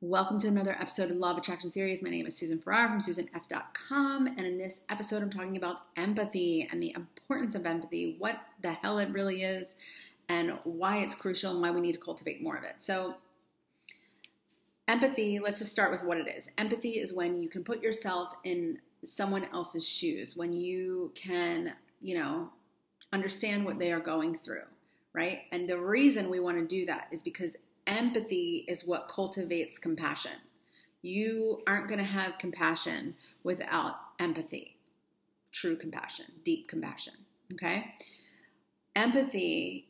Welcome to another episode of the Law of Attraction series. My name is Susan Farrar from SusanF.com, and in this episode I'm talking about empathy and the importance of empathy, what the hell it really is, and why it's crucial and why we need to cultivate more of it. So empathy, let's just start with what it is. Empathy is when you can put yourself in someone else's shoes, when you can, understand what they are going through, right? And the reason we want to do that is because empathy is what cultivates compassion. You aren't going to have compassion without empathy, true compassion, deep compassion, okay? Empathy,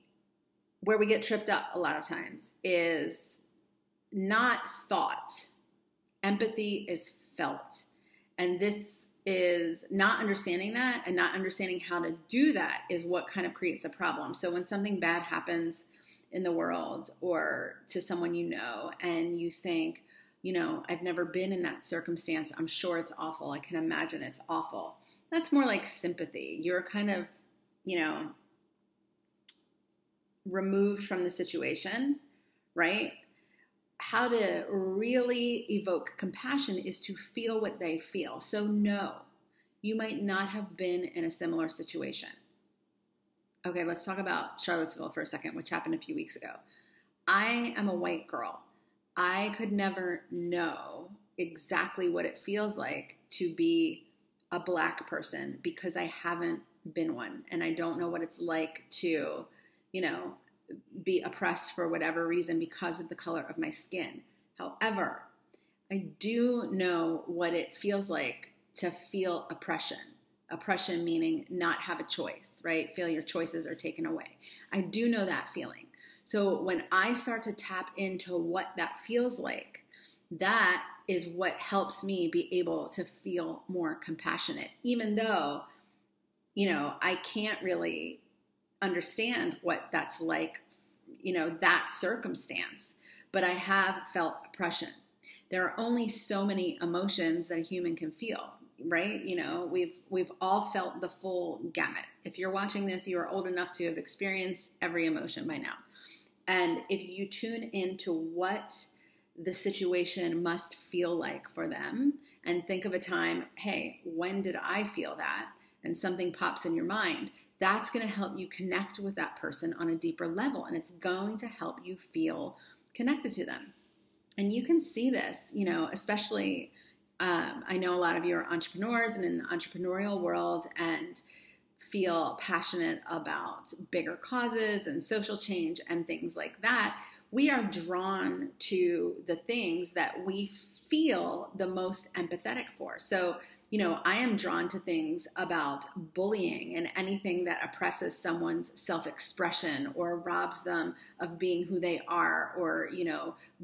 where we get tripped up a lot of times, is not thought. Empathy is felt. And this is not understanding that, and not understanding how to do that is what kind of creates a problem. So when something bad happens in the world or to someone you know, and you think, I've never been in that circumstance, I'm sure it's awful, I can imagine it's awful. That's more like sympathy. You're kind of, removed from the situation, right? How to really evoke compassion is to feel what they feel. So no, you might not have been in a similar situation. Okay, let's talk about Charlottesville for a second, which happened a few weeks ago. I am a white girl. I could never know exactly what it feels like to be a black person because I haven't been one. And I don't know what it's like to, be oppressed for whatever reason because of the color of my skin. However, I do know what it feels like to feel oppression. Oppression meaning not have a choice, right? Feel your choices are taken away. I do know that feeling. So when I start to tap into what that feels like, that is what helps me be able to feel more compassionate, even though, I can't really understand what that's like, that circumstance, but I have felt oppression. There are only so many emotions that a human can feel. Right? We've all felt the full gamut. If you're watching this, you are old enough to have experienced every emotion by now. And if you tune into what the situation must feel like for them and think of a time, hey, when did I feel that? And something pops in your mind, that's going to help you connect with that person on a deeper level. And it's going to help you feel connected to them. And you can see this, especially I know a lot of you are entrepreneurs and in the entrepreneurial world and feel passionate about bigger causes and social change and things like that. We are drawn to the things that we feel the most empathetic for. So, I am drawn to things about bullying and anything that oppresses someone's self-expression or robs them of being who they are or,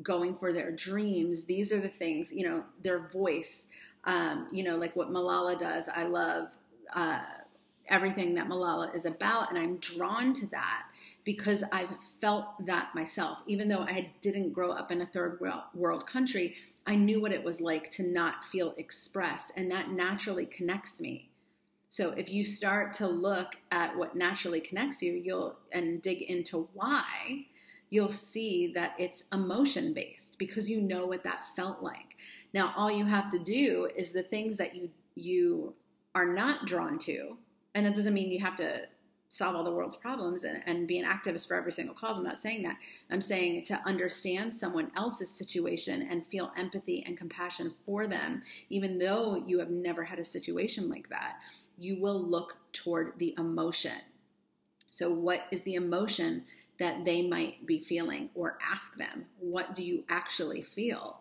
going for their dreams. These are the things, their voice, like what Malala does. I love everything that Malala is about, and I'm drawn to that because I've felt that myself. Even though I didn't grow up in a third world country, I knew what it was like to not feel expressed, and that naturally connects me. So if you start to look at what naturally connects you, and dig into why, you'll see that it's emotion-based because you know what that felt like. Now, all you have to do is the things that you are not drawn to, and that doesn't mean you have to solve all the world's problems and be an activist for every single cause. I'm not saying that. I'm saying to understand someone else's situation and feel empathy and compassion for them, even though you have never had a situation like that, you will look toward the emotion. So what is the emotion that they might be feeling? Or ask them, what do you actually feel?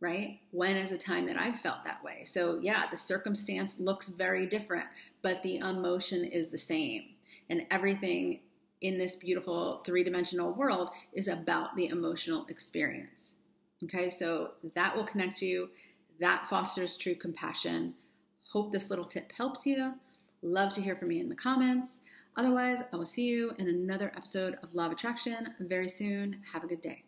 Right? When is a time that I've felt that way? So yeah, the circumstance looks very different, but the emotion is the same. And everything in this beautiful three-dimensional world is about the emotional experience. Okay, so that will connect you. That fosters true compassion. Hope this little tip helps you. Love to hear from you in the comments. Otherwise, I will see you in another episode of Law of Attraction very soon. Have a good day.